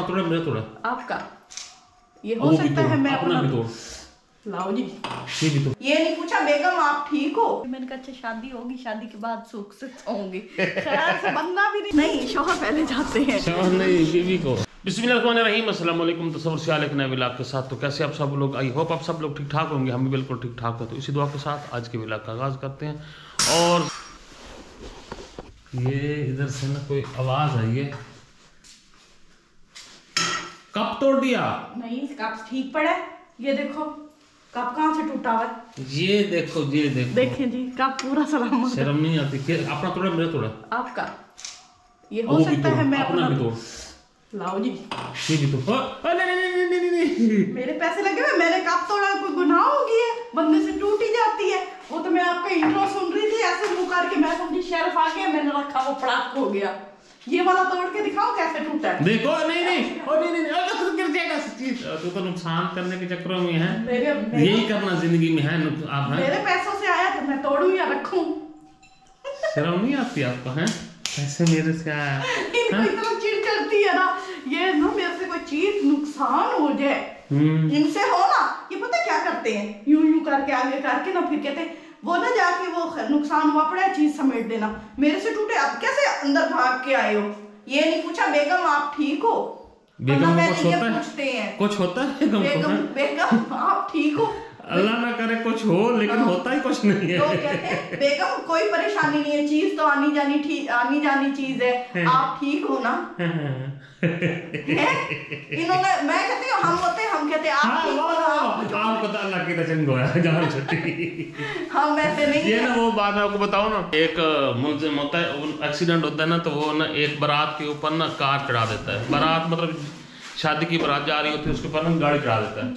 अपना तोड़ा मेरा तोड़ा आपका ये हो सकता है मैं अपना भी तोड़ लाओ जी। ये भी तो ये नहीं पूछा बेगम आप ठीक हो? मैंने कहा अच्छा शादी होगी, शादी के बाद सुख से सोऊंगी। खैर से बनना भी नहीं शौहर पहले जाते हैं। शौहर नहीं बीवी को। बिस्मिल्लाहिर्रहमानिर्रहीम, अस्सलाम वालेकुम। तसव्वुर से एक नए व्लॉग के साथ। तो कैसे आप सब लोग, आई होप आप सब लोग ठीक ठाक होंगे। हम भी बिल्कुल ठीक ठाक हो। तो इसी दुआ के साथ आज के व्लॉग का आगाज करते हैं। और ये इधर से ना कोई आवाज आई है। कप तोड़ दिया? नहीं कप ठीक पड़ा है। ये देखो कप कहाँ से टूटा हुआ है। ये देखो देखें जी कप पूरा सलामत। शर्म नहीं आती? अपना तोड़ा मेरा तोड़ा आपका ये हो सकता है मैं अपना भी तोड़ लाओ जी। ये भी तो नहीं। मेरे पैसे लगे हुए, मैंने कप तोड़ा, कोई गुनाह हो गया है? बंदे से टूट ही जाती है। वो तो मैं आपका इंट्रो सुन रही थी, ऐसे मुंह करके मैं समझी शेल्फ आ गया, मैंने रखा वो पड़ाक हो गया। ये वाला तोड़ के दिखाओ कैसे टूटा है। देखो नहीं तो गिर जाएगा। तू तो नुकसान करने के चक्करों में है। यही करना जिंदगी में है। आप मेरे पैसों से आया तो मैं तोड़ू या रखूं? शर्म नहीं आती आपको? हैं पैसे मेरे से आया। इतना चिढ़ चढ़ती है ना, ये ना मेरे से कोई चीज नुकसान हो जाए इनसे हो ना, ये पता क्या करते हैं, यूं करके आगे करके ना फिर कहते वो ना जाके वो नुकसान हुआ पड़ा है चीज समेट देना। मेरे से टूटे, अब कैसे अंदर भाग के आए हो? ये नहीं पूछा बेगम आप ठीक हो? बेगम को कुछ होता है? पूछते हैं कुछ होता है बेगम आप ठीक हो? अल्लाह ना करे कुछ हो, लेकिन होता ही कुछ नहीं है। तो कहते हैं बेगम कोई परेशानी नहीं है, चीज तो आनी जानी चीज है, आप ठीक हो ना? इन्होंने मैं कहती हूँ हम कहते हैं आप ठीक हो ना? आपको तो अल्लाह की रचन गोया जान छुट्टी। हम वैसे नहीं ये ना वो बात मैं आपको बताओ ना, एक मुलजिम होता है, एक्सीडेंट होता है ना, तो वो ना एक बारात के ऊपर ना कार चढ़ा देता है। बारात मतलब शादी की बारात जा रही होती है, उसके ऊपर ना गाड़ी चढ़ा देता है।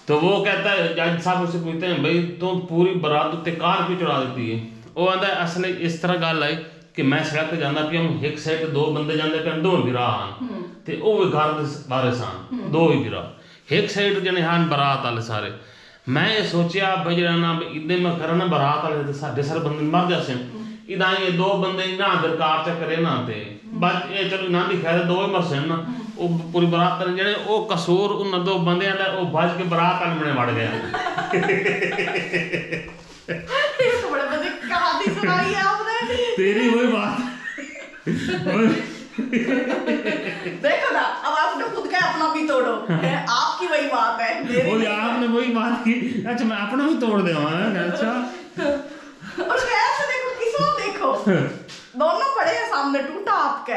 तो वो कहता है, जज साहब उससे पूछते हैं भाई तुम पूरी बारात उत्ते कार क्यों चढ़ा देती है? वो कहता है असल इस तरह गल आई कि मैं सड़क ते जांदा पिया, एक साइड दो बंदे जांदे पे, दो विराह हैं ते ओ भी घर दे बारे सान दो ही विराह, एक साइड जने हान बारात वाले सारे। मैं ये सोचिया भाई जरा ना इदे में करना बारात वाले ते सारे सारे बंदे मर जासे, इदा ये दो बंदे ना दरकार च करे ना ते बस ये चलो ना दी खैर दो ही मरसे ना। वो पूरी बारात करने जने ओ कसूर उन दो बंदे दा ओ भज के बारात वाले में वड़ गया। ये तो बड़े मजे कहानी सुनाई है आपने। तेरी वही बात देखो ना, अब आपने खुद का अपना भी तोड़ो, आपकी वही बात है। बोले आपने वही बात की, अच्छा मैं अपना भी तोड़ दे। अच्छा और ऐसे देखो किसको देखो दोनों पड़े हैं सामने, टूटा आपका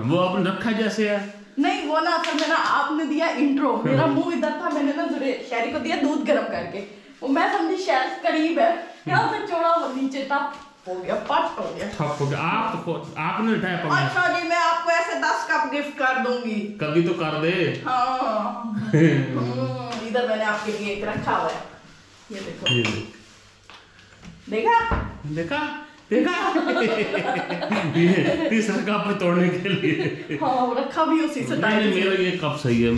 वो अपन रखा जैसे है। नहीं वो ना असल में ना आपने दिया इंट्रो, मेरा मुंह इधर था, मैंने ना शहरी को दिया दूध गर्म करके, वो मैं समझी शेल्फ करीब है, यहाँ से चौड़ा वो नीचे टप हो गया, पट हो गया, ठप हो गया। आपने उठाया पकड़ा। अच्छा जी मैं आपको ऐसे 10 कप गिफ्ट कर दूंगी, कभी तो कर दे। हाँ इधर मैंने आपके लिए एक रखा हुआ है, ये देखो। देखा तीसरा कप तोड़ने के लिए। हाँ रखा भी उसी से। नहीं मेरा ये कप सही है।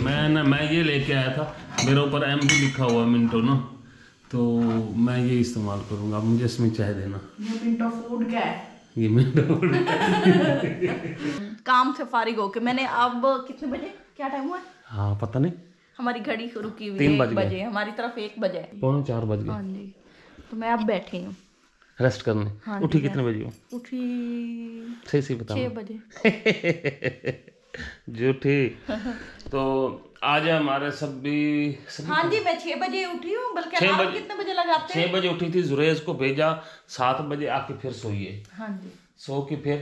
मैं ये लेके आया था, मेरे ऊपर एम भी लिखा हुआ है मिंटो ना, तो मैं ये इस्तेमाल करूंगा। मुझे इसमें चाय देना। ये मिंटो फूड का है, ये मिंटो फूड। काम से फारिग होके मैंने, अब कितने बजे क्या टाइम हुआ है? हाँ पता नहीं, हमारी घड़ी रुकी हुई 3 बजे, हमारी तरफ 1 बजे, 3:45 बज गए। हाँ जी, तो मैं अब बैठी हूँ रेस्ट करने। हाँ उठी कितने बजे हो? उठी सही बता। 6 बजे। झूठी। तो आज हमारे सब भी हाँ जी मैं 6 बजे उठी हूँ, बल्कि आप कितने बजे लगाते हैं? 6 बजे उठी थी, जुरेज को भेजा, 7 बजे आके फिर सोई है। हाँ जी सो के फिर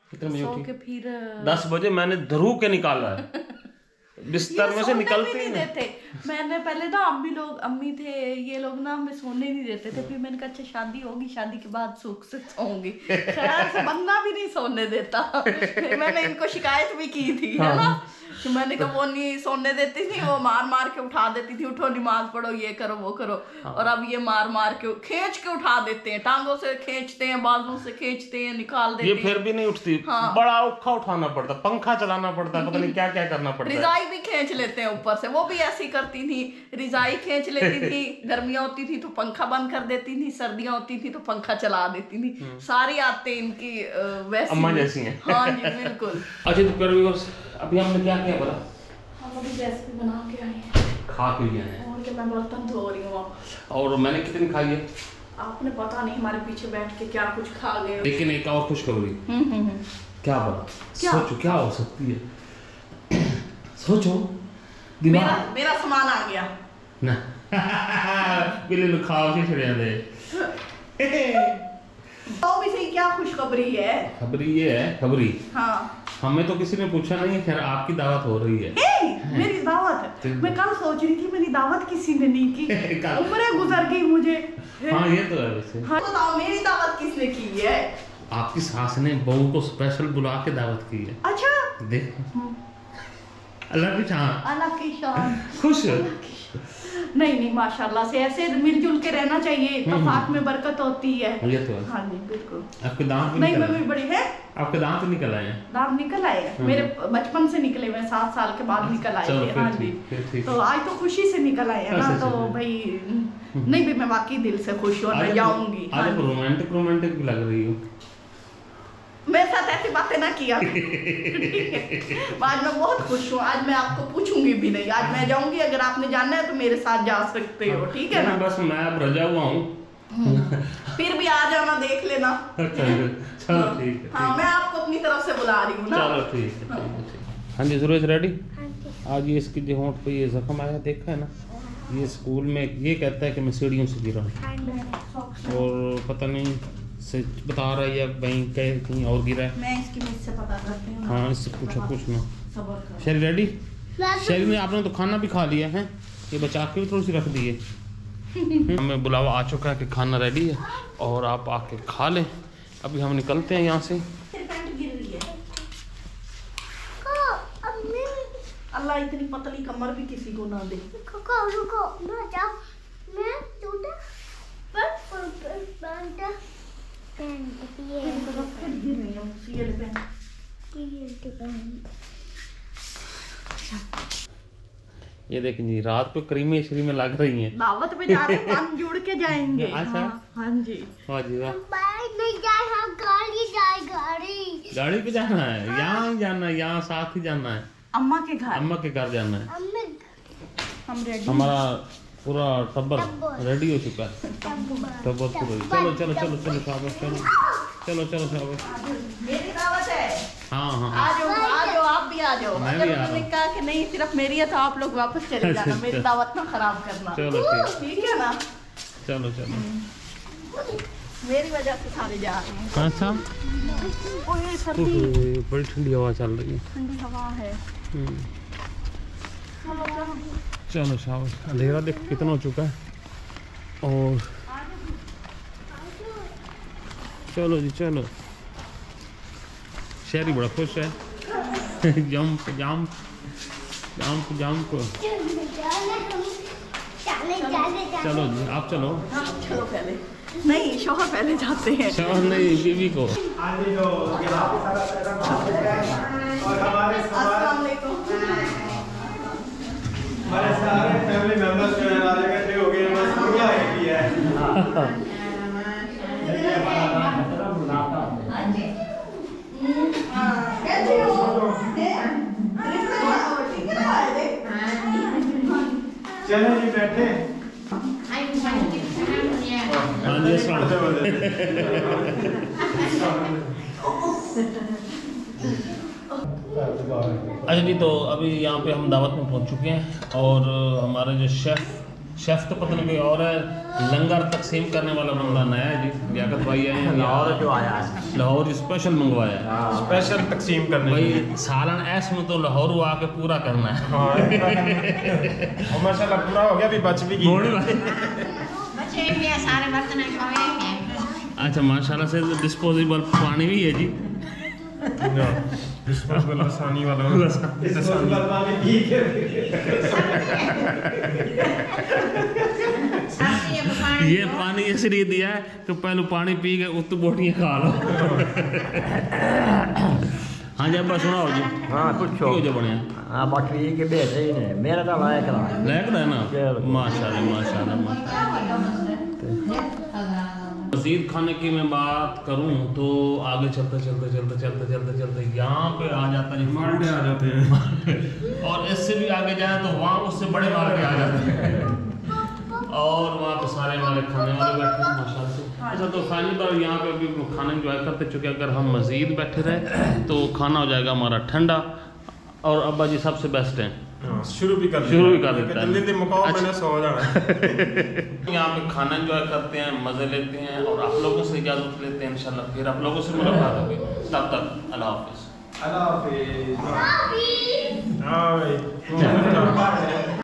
कितने बजे उठी? के फिर 10 बजे मैंने धरू के निकाला है। बिस्तर में से निकलते ही नहीं देते। मैंने पहले ना अम्मी थे, ये लोग ना हमें सोने नहीं देते थे। फिर मैंने कहा अच्छा शादी होगी, शादी के बाद सुख से सोऊंगी। खैर से बंदा भी नहीं सोने देता। मैंने इनको शिकायत भी की थी, है ना, कि मैंने कहा वो नहीं सोने देती थी, वो मार के उठा देती थी, उठो नमाज पढ़ो, ये करो वो करो। और अब ये मार के खींच के उठा देते हैं, टांगों से खींचते हैं, बाजू से खींचते हैं, निकाल देते हैं। ये फिर भी नहीं उठती। बड़ा औखा उठाना पड़ता, पंखा चलाना पड़ता, पता नहीं क्या क्या करना पड़ता। रिजाई भी खींच लेते हैं ऊपर से, वो भी ऐसी करती थी, रिजाई खींच लेती थी। गर्मियां होती थी तो पंखा बंद कर देती थी, सर्दियां होती थी तो पंखा चला देती थी। सारी आदतें इनकी वैसी अम्मा जैसी हैं। हाँ जी बिल्कुल। अच्छा तो अभी हमने क्या किया बोला? हम अभी रेसिपी बना के आए हैं, खा के लिए हैं और कि मैं बर्तन धो रही हूँ। और मैंने कितनी खाई है आपने पता नहीं हमारे पीछे बैठ के क्या कुछ खा गए। लेकिन एक और खुशखबरी। क्या बोला? क्या? सोचो क्या हो सकती है। सोचो मेरा सामान आ गया ना। बिल्ली खाओ के छड़े दे। तो भी सही, क्या खुशखबरी है? खबरी ये है खबरी। हाँ, हमें तो किसी ने पूछा नहीं है, खैर आपकी दावत हो रही है। मेरी दावत? मैं कल सोच रही थी मेरी दावत किसी ने नहीं की। कल। उम्र गुजर गई मुझे। हाँ ये तो है वैसे। हाँ, बताओ मेरी दावत किसने की है? आपकी सास ने बहू को स्पेशल बुला के दावत की है। अच्छा, देख अल्लाह की शान। अल्लाह की शान। खुश। नहीं माशाल्लाह से ऐसे मिलजुल के रहना चाहिए, इत्तेफाक में बरकत होती है। ये तो है। हाँ जी बिल्कुल। आपके दांत भी नहीं निकल मम्मी बड़ी है। आपके दांत निकल आए हैं। दांत निकल आए हैं मेरे, बचपन से निकले हुए, 7 साल के बाद निकल आए चलो, थे। फिर हाँ जी, ठीक। तो आज तो खुशी से निकल आए हैं ना, अच्छा, तो भाई नहीं भी मैं वाकई दिल से खुश हूँ, मैं जाऊंगी। आज आप रोमांटिक भी लग रही हो। मेरे साथ ऐसी बातें ना किया। आज मैं बहुत खुश हूँ, आज मैं आपको पूछूंगी भी नहीं, आज मैं जाऊंगी। अगर आपने जाना है तो मेरे साथ जा सकते हो, ठीक है ना? बस मैं अब रजा हुआ हूँ। फिर भी आ जाना, देख लेना। चलो ठीक है। हाँ, मैं आपको अपनी तरफ से बुला रही हूँ ना। चलो ठीक है। हाँ जी सुरेश रेडी? आज ये इसकी जो होंठ पे ये जख्म आया देखा है ना, ये स्कूल में ये कहता है कि मैं सीढ़ियों से गिरा हूँ और पता नहीं से बता रहा है या कहीं और गिरा है। मैं इसकी मिस से पता करती हूँ। हाँ इससे पूछो कुछ ना। सब्र कर। शरी रेडी? शरी ने आपने तो खाना भी खा लिया है, ये बचा के भी थोड़ी सी रख दिए। हमें बुलावा आ चुका है कि खाना रेडी है और आप आके खा लें। अभी हम निकलते हैं यहाँ से। अल्लाह इतनी पतली कमर भी किसी को ना दे। रुको ना जाओ, मैं टूटा ये देखें जी, रात को करीमे श्री में लग रही हैं। दावत पे जा रहे हैं, पान जुड़ के जाएंगे। अच्छा। हाँ जी। वाह जी वाह। नहीं जाए, हम गाड़ी जाए, गाड़ी पे जाना है, यहाँ ही जाना है, यहाँ साथ ही जाना है। अम्मा के घर। अम्मा के घर जाना है। हम रेडी। हमारा पूरा टब्बर रेडी हो चुका है। टब्बर पूरा। चलो चलो चलो चलो शाबाश, चलो चलो शाबाश। मेरी दावत है। हाँ हाँ आ जाओ आप भी आ जाओ। मैं अगर भी आ रहा उन्होंने हूँ। कहा कि नहीं सिर्फ मेरी है तो आप लोग वापस चले जाना, मेरी दावत ना खराब करना। चलो ठीक है ना? चलो चलो। मेरी वजह से सारे जा रहे हैं। अच्छा ओए सर्दी, बड़ी ठंडी हवा चल रही है। ठंडी हवा है। चलो शाबाश। अंधेरा देख कितना हो चुका है और चलो जी चलो। शहरी बड़ा खुश है। Jump jump jump jump. चलो जी आप चलो। हाँ, चलो पहले। नहीं शौहर पहले जाते हैं। शौहर नहीं, बीवी को। अस्सलाम वालेकुम। हमारे सारे फैमिली मेंबर्स जो हैं आज इकट्ठे हो गए हैं, बस दुनिया एक ही है। कैसे हो? चलो जी बैठे। हाँ जी अस्सलाम। अच्छा जी, तो अभी यहाँ पे हम दावत में पहुँच चुके हैं और हमारे जो शेफ तो पता नहीं कोई और है, लंगर तकसीम करने वाला बंदा नया है जी। लियाकत भाई आए हैं, लाहौर जो आया है, लाहौर स्पेशल मंगवाया है। स्पेशल तकसीम करने भाई सालन ऐस में तो लाहौर आके पूरा करना है। और माशाल्लाह पूरा हो गया, अभी बच भी गई। बच्चे भी है, सारे बर्तन हैं। अच्छा माशाल्लाह से डिस्पोजेबल पानी भी है जी। डिस्पोजेबल आसानी वाला डिस्पोजेबल पानी पी के ये पानी इसलिए दिया है कि पहले पानी पी के उत बोटियाँ खा लो। हाँ जी अब्बा सुनाओ जी। हाँ कुछ हो जो बने हाँ बाकी के बेच ही नहीं, मेरा तो लायक रहा लायक है ना। माशाल्लाह माशाल्लाह माशाल्लाह। मज़ीद खाने की मैं बात करूं तो आगे चलते यहाँ पे आ जाता है माल्टे आ जाते हैं। और इससे भी आगे जाए तो वहाँ उससे बड़े मार्केट आ जाते हैं और वहाँ पे सारे हमारे खाने वाले बैठे हैं माशाल्लाह से। अच्छा तो फाइनली बार यहाँ पे अभी खाना एंजॉय करते, चूँकि अगर हम मज़ीद बैठे रहे तो खाना हो जाएगा हमारा ठंडा। और अब्बा जी सबसे बेस्ट हैं, शुरू भी कर देता है। जल्दी मुकाओ, मैंने सो जाना है। यहाँ पे खाना एंजॉय करते हैं, मज़े लेते हैं और आप लोगों से इजाज़त लेते हैं। इंशाल्लाह फिर आप लोगों से मुलाकात होगी, तब तक अल्लाह हाफिज़। अल्लाह हाफिज़।